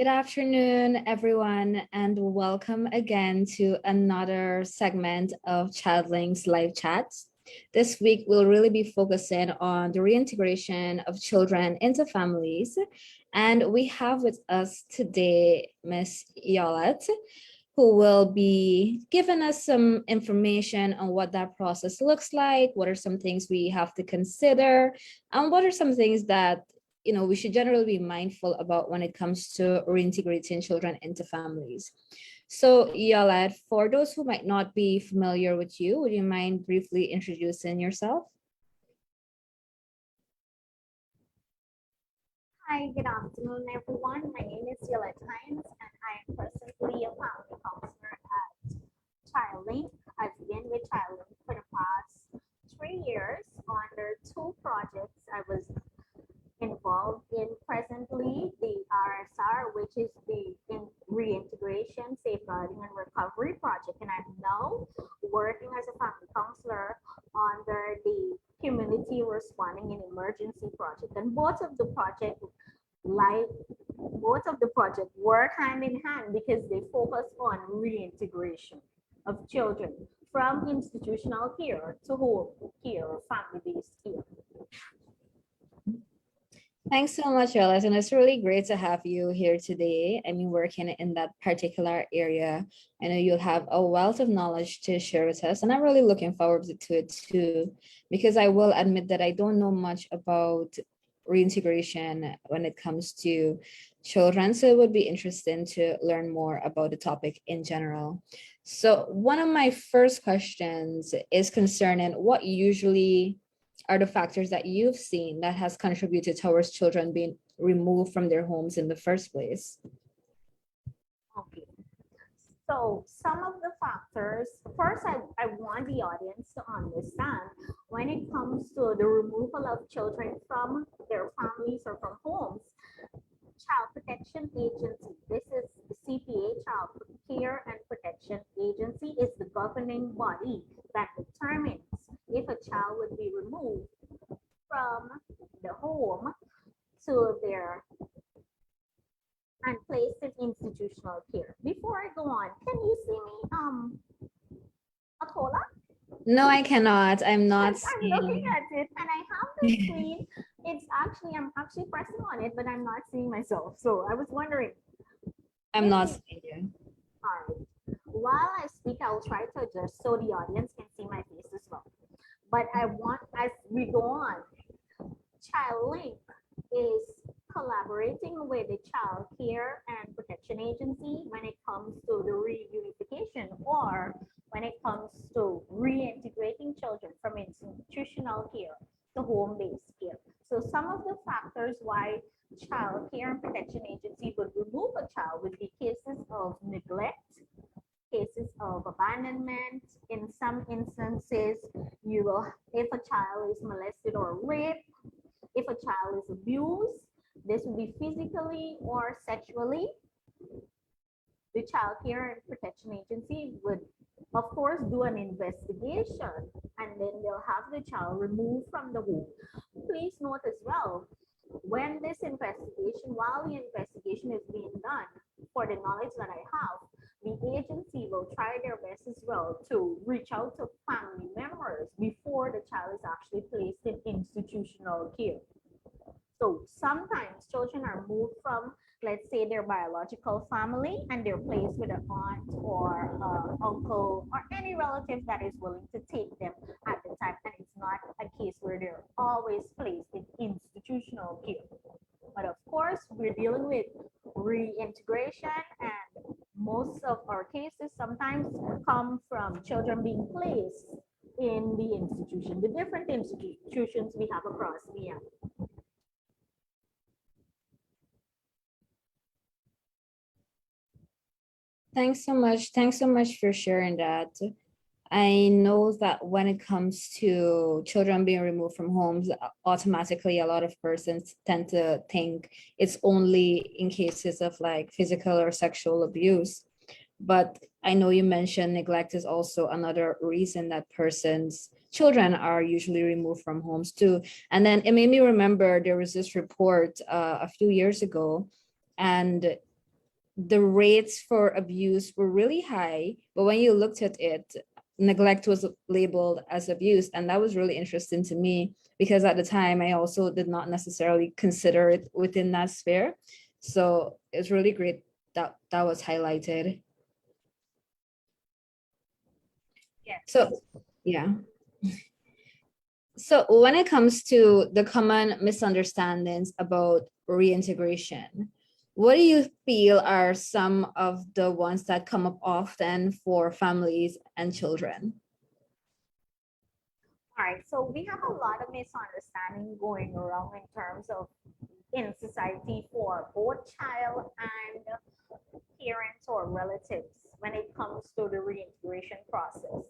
Good afternoon, everyone, and welcome again to another segment of ChildLink's live chats. This week, we'll really be focusing on the reintegration of children into families. And we have with us today Miss Yolette, who will be giving us some information on what that process looks like, what are some things we have to consider, and what are some things that we should generally be mindful about when it comes to reintegrating children into families. So Yolette, for those who might not be familiar with you, would you mind briefly introducing yourself? Hi, good afternoon, everyone. My name is Yolette Hines, and I am presently a family counselor at ChildLink. I've been with ChildLink for the past 3 years under 2 projects I was involved in presently, the RSR, which is the Reintegration, Safeguarding, and Recovery Project. And I'm now working as a family counselor under the Community Responding in Emergency Project. And both of the projects work hand in hand because they focus on reintegration of children from institutional care to home care or family-based care. Thanks so much, Yolette, and it's really great to have you here today. I mean, working in that particular area. I know you'll have a wealth of knowledge to share with us, and I'm really looking forward to it too, because I will admit that I don't know much about reintegration when it comes to children, so it would be interesting to learn more about the topic in general. So one of my first questions is concerning what usually are the factors that you've seen that has contributed towards children being removed from their homes in the first place? Okay. So some of the factors, first I want the audience to understand when it comes to the removal of children from their families or from homes, Child Protection Agency, this is the CPA, Child Care and Protection Agency, is the governing body that determines if a child would be removed from the home to their and placed in institutional care. Before I go on, can you see me, Akola? No, I cannot. I'm not I'm looking at it and I have the screen. I'm actually pressing on it, but I'm not seeing myself. So I was wondering. I'm not seeing you. All right. While I speak, I'll try to adjust so the audience can see my face as well. But as we go on, ChildLink is collaborating with the Child Care and Protection Agency when it comes to the reunification or when it comes to reintegrating children from institutional care to home-based care. So some of the factors why Child Care and Protection Agency would remove a child would be cases of neglect, cases of abandonment. In some instances, if a child is molested or raped, if a child is abused, this will be physically or sexually. The Child Care and Protection Agency would, of course, do an investigation and then they'll have the child removed from the home. Please note as well, while the investigation is being done, for the knowledge that I have, the agency will try their best as well to reach out to family members before the child is actually placed in institutional care. So sometimes children are moved from, let's say, their biological family and they're placed with an aunt or uncle or any relative that is willing to take them at the time. And it's not a case where they're always placed in institutional care. But of course, we're dealing with reintegration, and most of our cases sometimes come from children being placed in the institution, the different institutions we have across Myanmar. Thanks so much. Thanks so much for sharing that. I know that when it comes to children being removed from homes, automatically a lot of persons tend to think it's only in cases of like physical or sexual abuse. But I know you mentioned neglect is also another reason that children are usually removed from homes too. And then it made me remember there was this report a few years ago, and the rates for abuse were really high, but when you looked at it, neglect was labeled as abuse. And that was really interesting to me because at the time I also did not necessarily consider it within that sphere. So it's really great that that was highlighted. Yes. So yeah. So when it comes to the common misunderstandings about reintegration, what do you feel are some of the ones that come up often for families and children? All right, so we have a lot of misunderstanding going around in terms of in society for both child and parents or relatives when it comes to the reintegration process.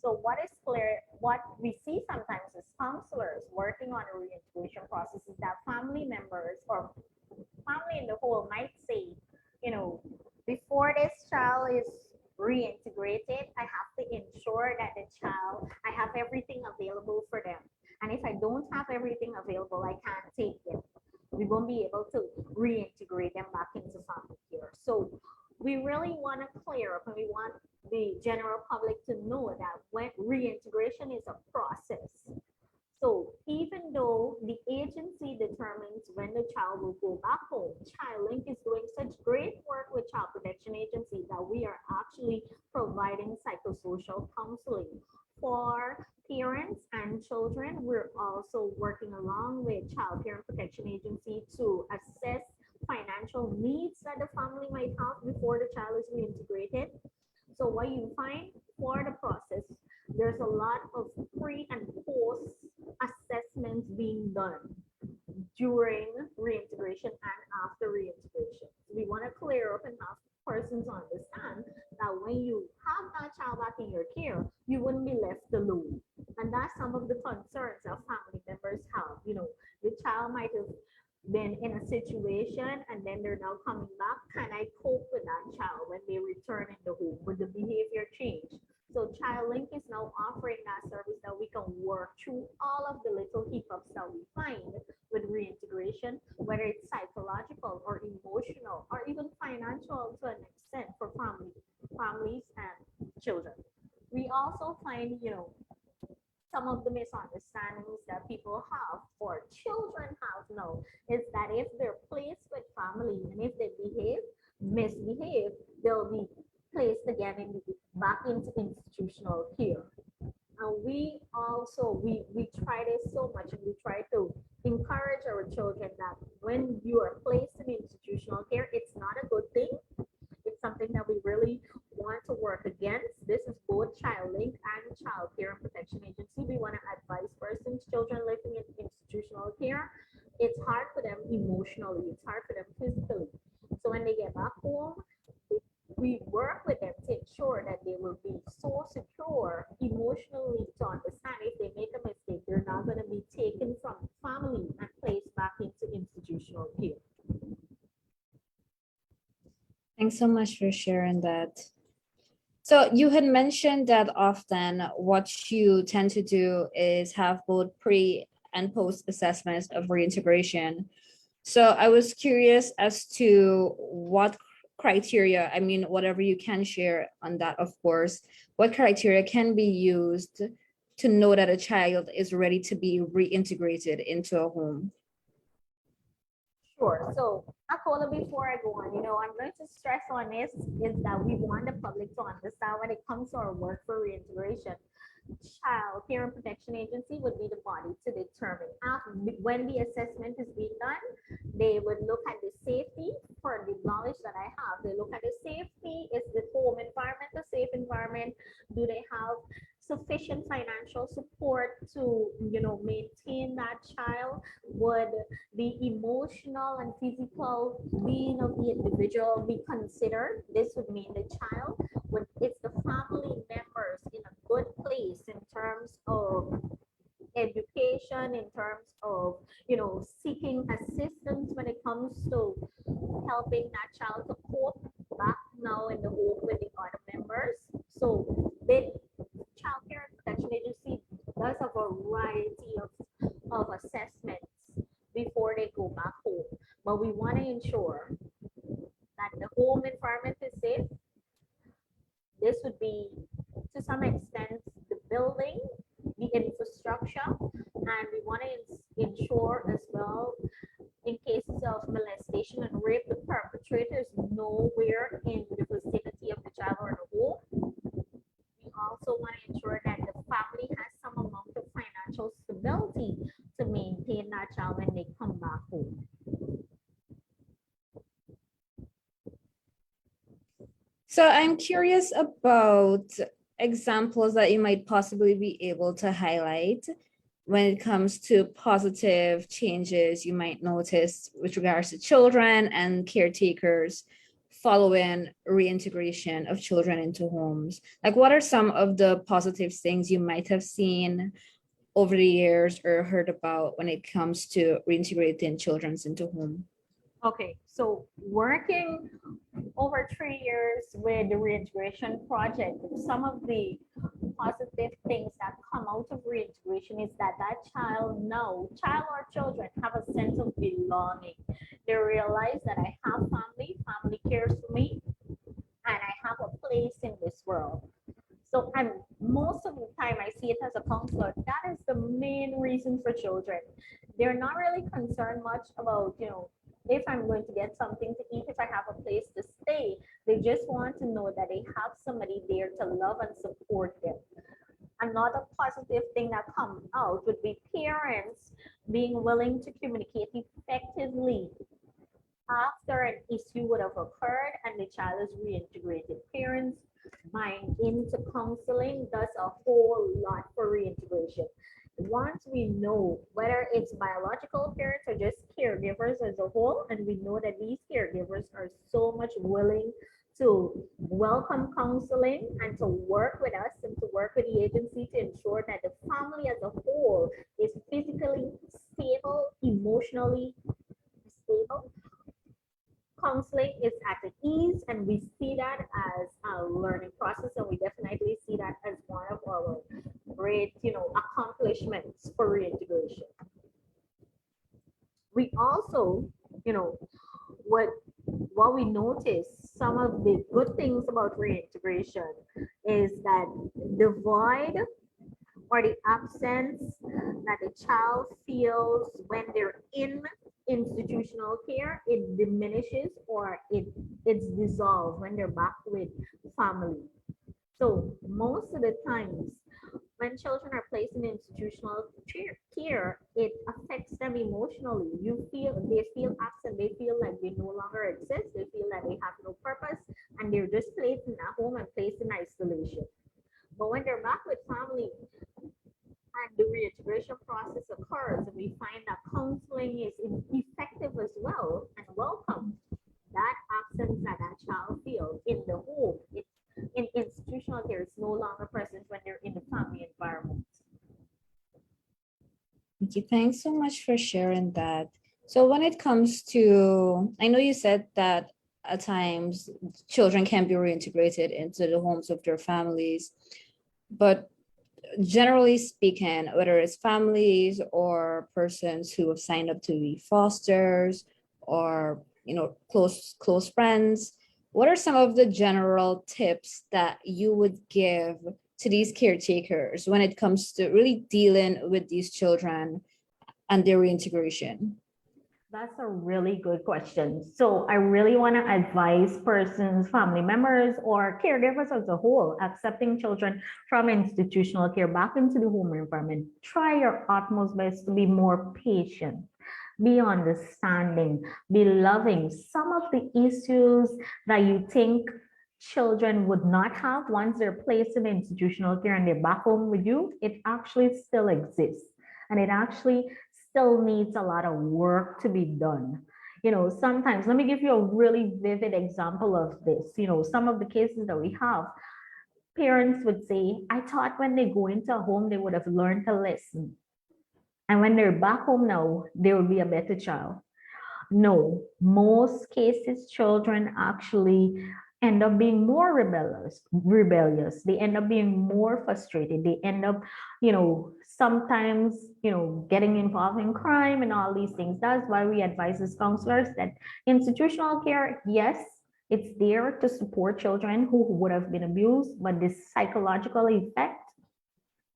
So what is clear, what we see sometimes as counselors working on a reintegration process is that family members or family in the whole might say, you know, before this child is reintegrated, I have to ensure that the child, I have everything available for them. And if I don't have everything available, I can't take them. We won't be able to reintegrate them back into family care. So we really want to clear up and we want the general public to know that when reintegration is a process. So even though the agency determines when the child will go back home, ChildLink is doing such great work with Child Protection Agency that we are actually providing psychosocial counseling for parents and children. We're also working along with Child Parent Protection Agency to assess financial needs that the family might have before the child is reintegrated. So what you find for the process, there's a lot of pre and post assessments being done during reintegration and after reintegration. We want to clear up and have persons understand that when you have that child back in your care, you wouldn't be left alone. And that's some of the concerns that family members have. You know, the child might have been in a situation and then they're now coming back. Can I cope with that child when they return in the home? Would the behavior change? So ChildLink is now offering that service that we can work through all of the little hiccups that we find with reintegration, whether it's psychological or emotional or even financial to an extent for families and children. We also find, some of the misunderstandings that people have or children have now is that if they're placed with family and if they misbehave, they'll be placed again back into institutional care. And we also we try this so much and we try to encourage our children that when you are placed in institutional care, it's not a good thing. It's something that we really want to work against. This is both ChildLink and Child Care and Protection Agency. We want to advise persons, children living in institutional care. It's hard for them emotionally, it's hard for them physically. So when they get back home, we work with them to ensure that they will be so secure emotionally to understand if they make a mistake, they're not going to be taken from family and placed back into institutional care. Thanks so much for sharing that. So you had mentioned that often what you tend to do is have both pre and post assessments of reintegration. So I was curious as to what criteria, I mean, whatever you can share on that, of course, what criteria can be used to know that a child is ready to be reintegrated into a home? Sure. So, Akola, before I go on, I'm going to stress on this is that we want the public to understand when it comes to our work for reintegration. Child Care and Protection Agency would be the body to determine when the assessment is being done. They would look at the safety for the knowledge that I have. They look at the safety. Is the home environment a safe environment? Do they have sufficient financial support to maintain that child? Would the emotional and physical being of the individual be considered? This would mean the child would, if the family members in a good place in terms of education, in terms of seeking assistance when it comes to helping that child to cope back now in the home with the other members. So the Child Care and Protection Agency does a variety of assessments before they go back home. But we want to ensure that the home environment is safe, this would be to some extent the building, the infrastructure, and we want to ensure as well in cases of molestation and rape, the perpetrator is nowhere in the vicinity of the child or the home. We also want to ensure that the family has some amount of financial stability to maintain that child when they come back home. So I'm curious about examples that you might possibly be able to highlight when it comes to positive changes you might notice with regards to children and caretakers following reintegration of children into homes. Like, what are some of the positive things you might have seen over the years or heard about when it comes to reintegrating children into home? Okay, so working over 3 years with the reintegration project, some of the positive things that come out of reintegration is that child or children have a sense of belonging. They realize that I have family cares for me, and I have a place in this world. So, and most of the time I see it as a counselor, that is the main reason for children. They're not really concerned much about, if I'm going to get something to eat, if I have a place to stay. They just want to know that they have somebody there to love and support them. Another positive thing that comes out would be parents being willing to communicate effectively after an issue would have occurred and the child is reintegrated. Parents buying into counseling does a whole lot for reintegration. Once we know whether it's biological parents or just caregivers as a whole, and we know that these caregivers are so much willing to welcome counseling and to work with us and to work with the agency to ensure that the family as a whole is physically stable, emotionally stable, counseling is at ease, and we see that as a learning process, and we definitely see that as one of our great accomplishments for reintegration. We also, what we notice, some of the good things about reintegration is that the void or the absence that the child feels when they're in institutional care, it diminishes or it's dissolved when they're back with family. So most of the times when children are placed in institutional care, it affects them emotionally. They feel absent, they feel like they no longer exist, they feel like they have no purpose, and they're just placed in a home and placed in isolation. But when they're back with family, and the reintegration process occurs, and we find that counseling is effective as well and welcome, that absence that child feels in the home, in institutional care, is no longer present when they're in the family environment. Thank you. Thanks so much for sharing that. So when it comes to, I know you said that at times children can be reintegrated into the homes of their families, but generally speaking, whether it's families or persons who have signed up to be fosters or close friends, what are some of the general tips that you would give to these caretakers when it comes to really dealing with these children and their reintegration? That's a really good question. So I really want to advise persons, family members, or caregivers as a whole accepting children from institutional care back into the home environment. Try your utmost best to be more patient, be understanding, be loving. Some of the issues that you think children would not have once they're placed in institutional care and they're back home with you, it actually still exists. And it actually still needs a lot of work to be done. Sometimes, let me give you a really vivid example of this. Some of the cases that we have, parents would say, I thought when they go into a home, they would have learned to listen. And when they're back home now, they will be a better child. No, most cases, children actually end up being more rebellious. They end up being more frustrated. They end up, sometimes, getting involved in crime and all these things. That's why we advise as counselors that institutional care, yes, It's there to support children who would have been abused, but this psychological effect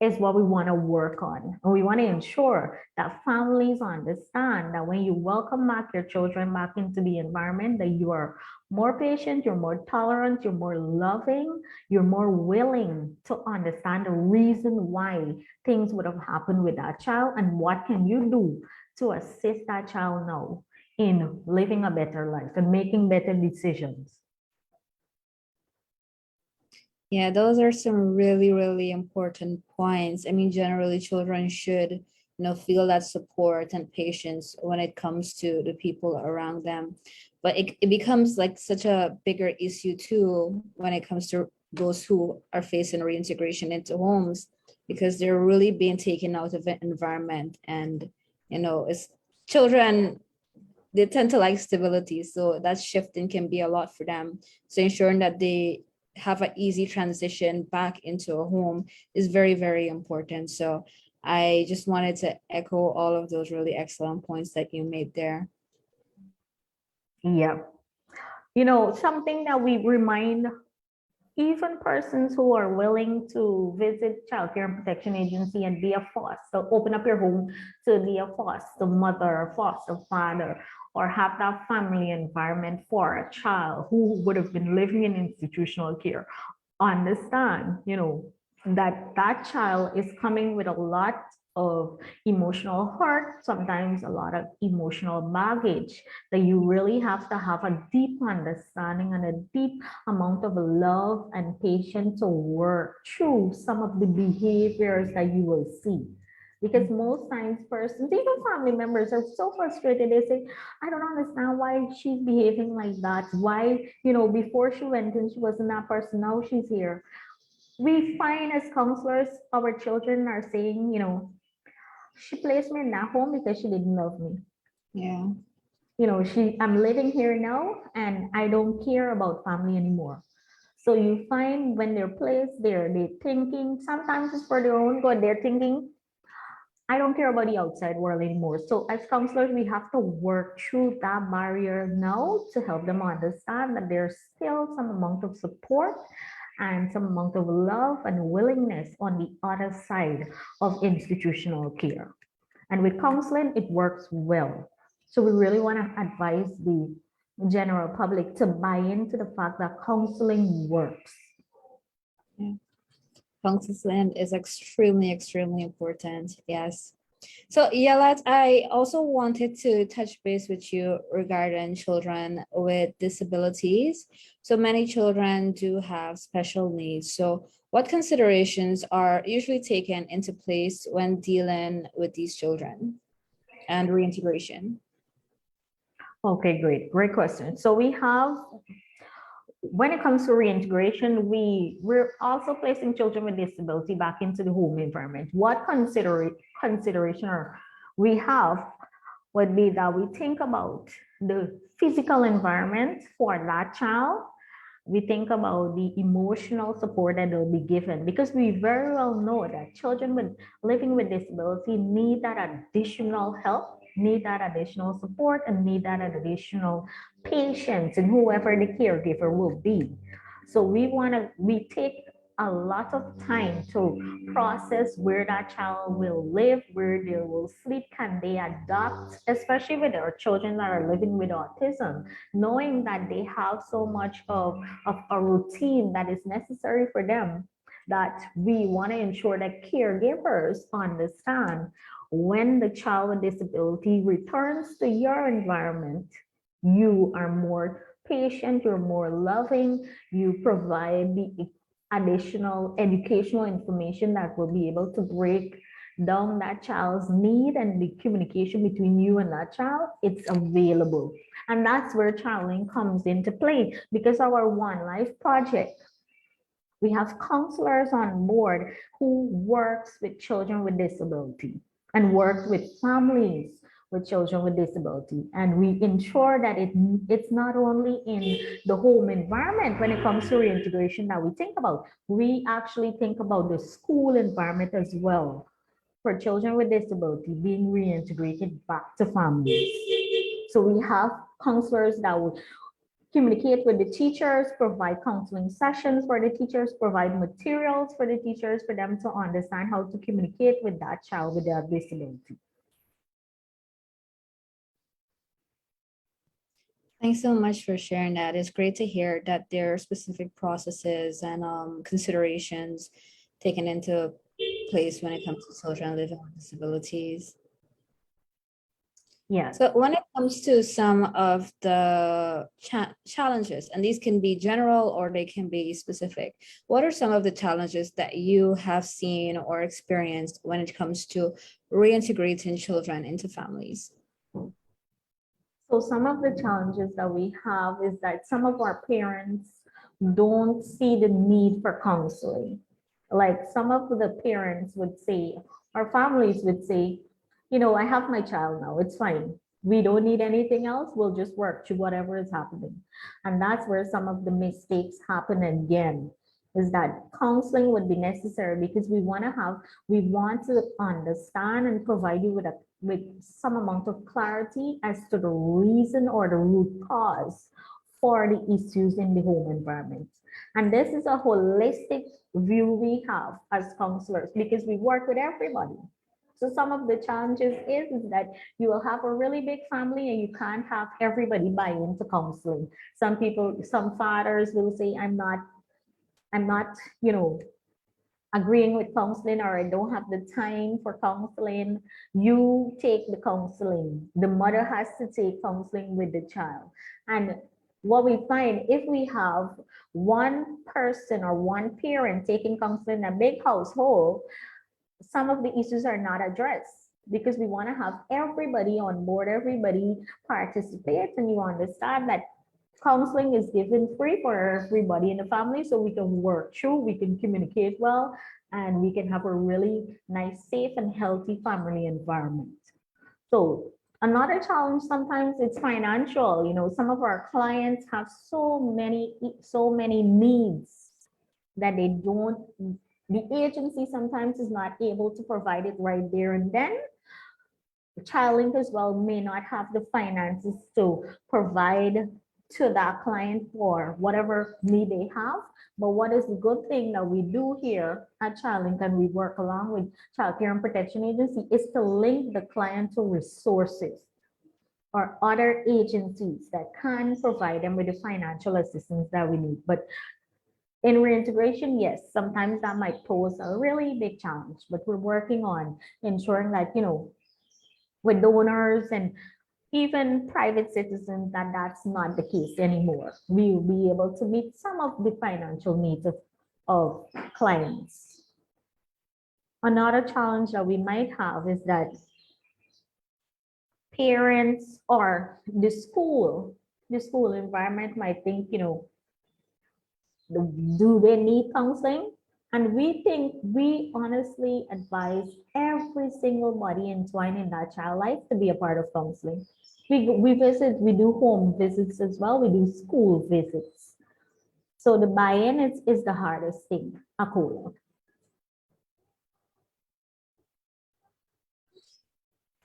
is what we want to work on. And we want to ensure that families understand that when you welcome back your children back into the environment, that you are more patient, you're more tolerant, you're more loving, you're more willing to understand the reason why things would have happened with that child and what can you do to assist that child now in living a better life and making better decisions. Yeah, those are some really, really important points. I mean, generally, children should, feel that support and patience when it comes to the people around them. But it becomes like such a bigger issue too when it comes to those who are facing reintegration into homes, because they're really being taken out of the environment. And, it's children, they tend to like stability. So that shifting can be a lot for them. So ensuring that they have an easy transition back into a home is very, very important. So I just wanted to echo all of those really excellent points that you made there. Yeah. Something that we remind even persons who are willing to visit child care and protection agency and be a foster, open up your home to be a foster mother, foster father, or have that family environment for a child who would have been living in institutional care. Understand, that that child is coming with a lot of emotional hurt, sometimes a lot of emotional baggage, that you really have to have a deep understanding and a deep amount of love and patience to work through some of the behaviors that you will see. Because most times persons, even family members, are so frustrated. They say, I don't understand why she's behaving like that. Why, before she went in, she wasn't that person. Now she's here. We find as counselors, our children are saying, she placed me in that home because she didn't love me. Yeah. I'm living here now and I don't care about family anymore. So you find when they're placed there, they're thinking, sometimes it's for their own good, they're thinking, I don't care about the outside world anymore. So as counselors, we have to work through that barrier now to help them understand that there's still some amount of support and some amount of love and willingness on the other side of institutional care. And with counseling, it works well. So we really want to advise the general public to buy into the fact that counseling works. Yeah. Counseling is extremely, extremely important. Yes. So Yalat, I also wanted to touch base with you regarding children with disabilities. So many children do have special needs. So what considerations are usually taken into place when dealing with these children and reintegration? Okay, great question. So we have, when it comes to reintegration, we're also placing children with disability back into the home environment. What consideration we have would be that we think about the physical environment for that child. We think about the emotional support that they'll be given, because we very well know that children with living with disability need that additional help, need that additional support, and need that additional patience in whoever the caregiver will be. So we take a lot of time to process where that child will live, where they will sleep, can they adapt, especially with our children that are living with autism, knowing that they have so much of a routine that is necessary for them, that we want to ensure that caregivers understand when the child with disability returns to your environment, you are more patient, you're more loving, you provide the additional educational information that will be able to break down that child's need, and the communication between you and that child, it's available. And that's where Childlink comes into play, because our One Life project, we have counselors on board who works with children with disability and works with families with children with disability. And we ensure that it's not only in the home environment when it comes to reintegration that we think about, we actually think about the school environment as well, for children with disability being reintegrated back to families. So we have counselors that will communicate with the teachers, provide counseling sessions for the teachers, provide materials for the teachers for them to understand how to communicate with that child with their disability. Thanks so much for sharing that. It's great to hear that there are specific processes and considerations taken into place when it comes to children living with disabilities. Yeah. So when it comes to some of the challenges, and these can be general or they can be specific, what are some of the challenges that you have seen or experienced when it comes to reintegrating children into families? So some of the challenges that we have is that some of our parents don't see the need for counseling. Like some of the parents would say, our families would say, you know, I have my child now, it's fine. We don't need anything else. We'll just work through whatever is happening. And that's where some of the mistakes happen again, is that counseling would be necessary because we want to understand and provide you with some amount of clarity as to the reason or the root cause for the issues in the home environment. And this is a holistic view we have as counselors because we work with everybody. So some of the challenges is that you will have a really big family and you can't have everybody buy into counseling. Some fathers will say, I'm not, you know, agreeing with counseling, or I don't have the time for counseling. You take the counseling. The mother has to take counseling with the child. And what we find, if we have one person or one parent taking counseling in a big household, some of the issues are not addressed because we want to have everybody on board, everybody participate, and you understand that counseling is given free for everybody in the family so we can work through, we can communicate well, and we can have a really nice, safe, and healthy family environment. So another challenge sometimes it's financial. You know, some of our clients have so many needs that they don't, the agency sometimes is not able to provide it right there and then. ChildLink as well may not have the finances to provide to that client for whatever need they have. But what is the good thing that we do here at ChildLink, and we work along with Child Care and Protection Agency, is to link the client to resources or other agencies that can provide them with the financial assistance that we need. But in reintegration, yes, sometimes that might pose a really big challenge, but we're working on ensuring that, you know, with donors and even private citizens, that that's not the case anymore. We will be able to meet some of the financial needs of clients. Another challenge that we might have is that parents or the school environment might think, you know, do they need counseling? And we honestly advise every single body entwined in that child life to be a part of counseling. We visit, we do home visits as well, we do school visits. So the buy-in is the hardest thing, Akula.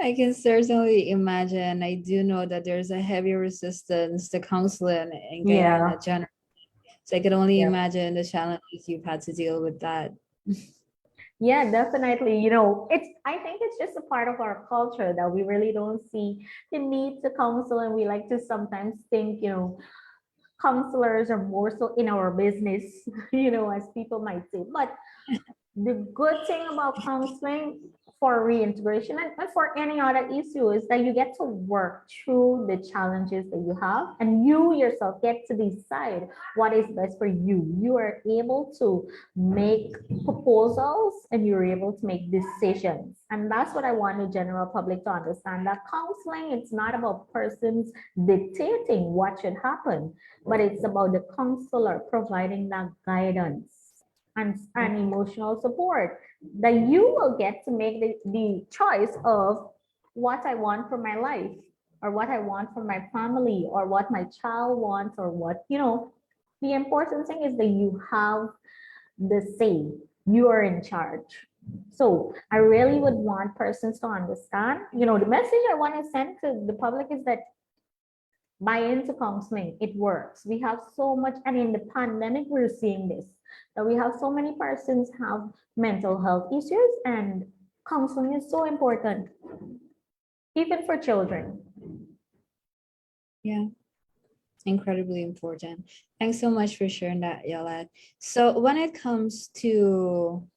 I can certainly imagine. I do know that there's a heavy resistance to counseling in Guyana generally. So I can only imagine the challenges you've had to deal with that. Yeah, definitely. You know, I think it's just a part of our culture that we really don't see the need to counsel. And we like to sometimes think, you know, counselors are more so in our business, you know, as people might say. But the good thing about counseling for reintegration and for any other issue is that you get to work through the challenges that you have, and you yourself get to decide what is best for you. You are able to make proposals and you're able to make decisions. And that's what I want the general public to understand, that counseling, it's not about persons dictating what should happen, but it's about the counselor providing that guidance and emotional support, that you will get to make the choice of what I want for my life, or what I want for my family, or what my child wants, or what, you know, the important thing is that you have the say, you are in charge. So I really would want persons to understand, you know, the message I want to send to the public is that Buy into counseling. It works. We have so much, and in the pandemic, we're seeing this, that we have so many persons have mental health issues, and counseling is so important, even for children. Yeah, incredibly important. Thanks so much for sharing that, Yolette. So when it comes to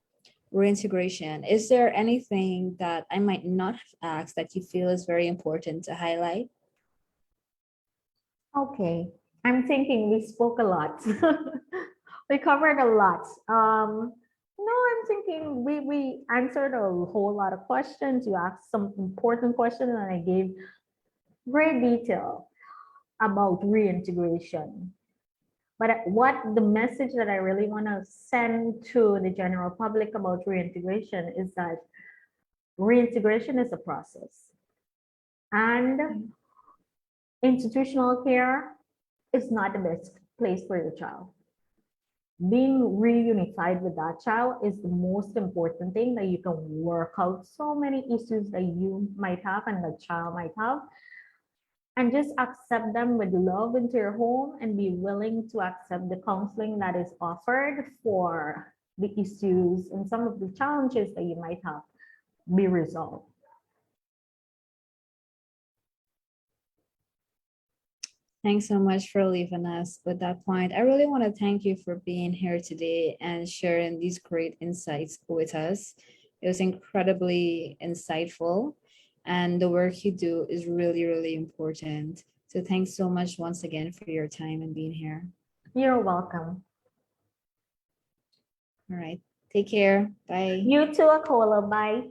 reintegration, is there anything that I might not have asked that you feel is very important to highlight? Okay, I'm thinking we spoke a lot. We covered a lot. No, I'm thinking we answered a whole lot of questions. You asked some important questions, and I gave great detail about reintegration. But what the message that I really want to send to the general public about reintegration is that reintegration is a process, and institutional care is not the best place for your child. Being reunified with that child is the most important thing, that you can work out so many issues that you might have and the child might have, and just accept them with love into your home, and be willing to accept the counseling that is offered for the issues and some of the challenges that you might have be resolved. Thanks so much for leaving us with that point. I really want to thank you for being here today and sharing these great insights with us. It was incredibly insightful, and the work you do is really, really important. So thanks so much once again for your time and being here. You're welcome. All right. Take care. Bye. You too, Akola. Bye.